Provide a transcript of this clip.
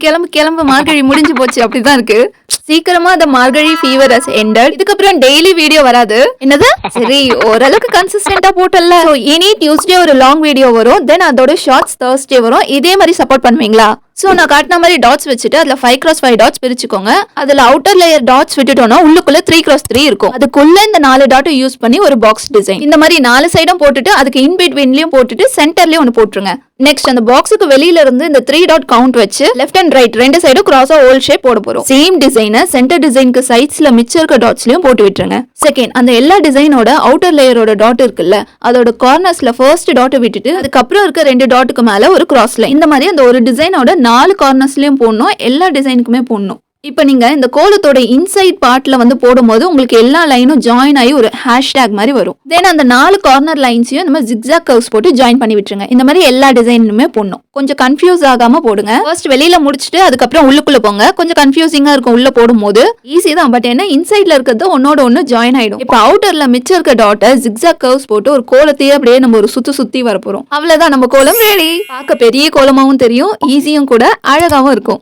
கிளம்பு கிளம்பு மார்கழி முடிஞ்சு போச்சு அப்படிதான் இருக்கு. சீக்கிரமா அந்த மார்கழி ஃபீவர் ஹஸ் எண்டட். இதுக்கப்புறம் டெய்லி வீடியோ வராது. என்னது? சரி ஓரளவுக்கு கன்சிஸ்டன்டா போட்டல. இனி டியூஸ்டே ஒரு லாங் வீடியோ வரும். தென் அதோட ஷார்ட்ஸ் Thursday வரும். இதே மாதிரி சப்போர்ட் பண்ணுவீங்களா? சோ நான் காட்டின மாதிரி டாட்ஸ் வச்சுட்டு அதுல 5x5 டாட்ஸ் பிரிச்சுக்கோங்க. அதுல அவுட்டர் லேயர் டாட்ஸ் விட்டுட்டோம்னா உள்ளுக்குள்ள 3x3 இருக்கும். அதுக்குள்ள இந்த 4 டாட் யூஸ் பண்ணி ஒரு பாக்ஸ் டிசைன் இந்த மாதிரி 4 சைடும் போட்டுட்டு அதுக்கு இன் பிட்வீன்லயும் போட்டுட்டு சென்டர்லயும் ஒன்னு போட்டுருங்க. நெக்ஸ்ட் அந்த பாக்ஸுக்கு வெளியில இருந்து இந்த 3 டாட் கவுண்ட் வச்சு லெஃப்ட் அண்ட் ரைட் ரெண்டு சைடும் கிராஸா ஓல் ஷேப் போட போறோம். சேம் டிசைனை சென்டர் டிசைனுக்கு சைட்ஸ்ல மிச்சம் இருக்க டாட்ஸ்லயும் போட்டு விட்டுருங்க. செகண்ட் அந்த எல்லா டிசைனோட அவுட்டர் லேயரோட டாட் இருக்குல்ல அதோட கார்னர்ஸ்ல ஃபர்ஸ்ட் டாட் விட்டுட்டு அதுக்கப்புறம் இருக்க 2 டாட்டுக்கு மேல ஒரு கிராஸ் லைன் இந்த மாதிரி அந்த ஒரு டிசைனோட 4 கார்னர்ஸ்லயும் போடணும். எல்லா டிசைனுக்குமே போடணும். இப்போ நீங்க இந்த கோலத்தோட இன்சைட் பார்ட்ல வந்து போடும்போது உங்களுக்கு எல்லா லைனும் ஜாயின் ஆகி ஒரு ஹேஷ்டேக் மாதிரி வரும். தென் அந்த 4 கார்னர் லைன்ஸையும் இந்த மாதிரி ஜிக்ஸாக் கர்வ்ஸ் போட்டு ஜாயின் பண்ணி விட்டுருங்க. இந்த மாதிரி எல்லா டிசைனுமே போடணும். கொஞ்சம் கன்ஃபியூஸ் ஆகாம போடுங்க. ஃபர்ஸ்ட் வெளியில முடிச்சுட்டு அதுக்கப்புறம் உள்ளுக்குள்ள போங்க. கொஞ்சம் கன்ஃபியூசிங்கா இருக்கும் உள்ள போடும்போது. ஈஸி தான், பட் என்ன இன்சைட்ல இருக்கிறது ஒன்னோட ஒன்னு ஜாயின் ஆயிடும். இப்போ அவுட்டர்ல மிச்சம் இருக்க டாட்டை ஜிக்ஸாக் கர்வ்ஸ் போட்டு ஒரு கோலத்தையே அப்படியே நம்ம ஒரு சுத்தி வர போறோம். அவ்வளவுதான், நம்ம கோலம் ரெடி. பார்க்க பெரிய கோலமாவும் தெரியும், ஈஸியும் கூட, அழகாவும் இருக்கும்.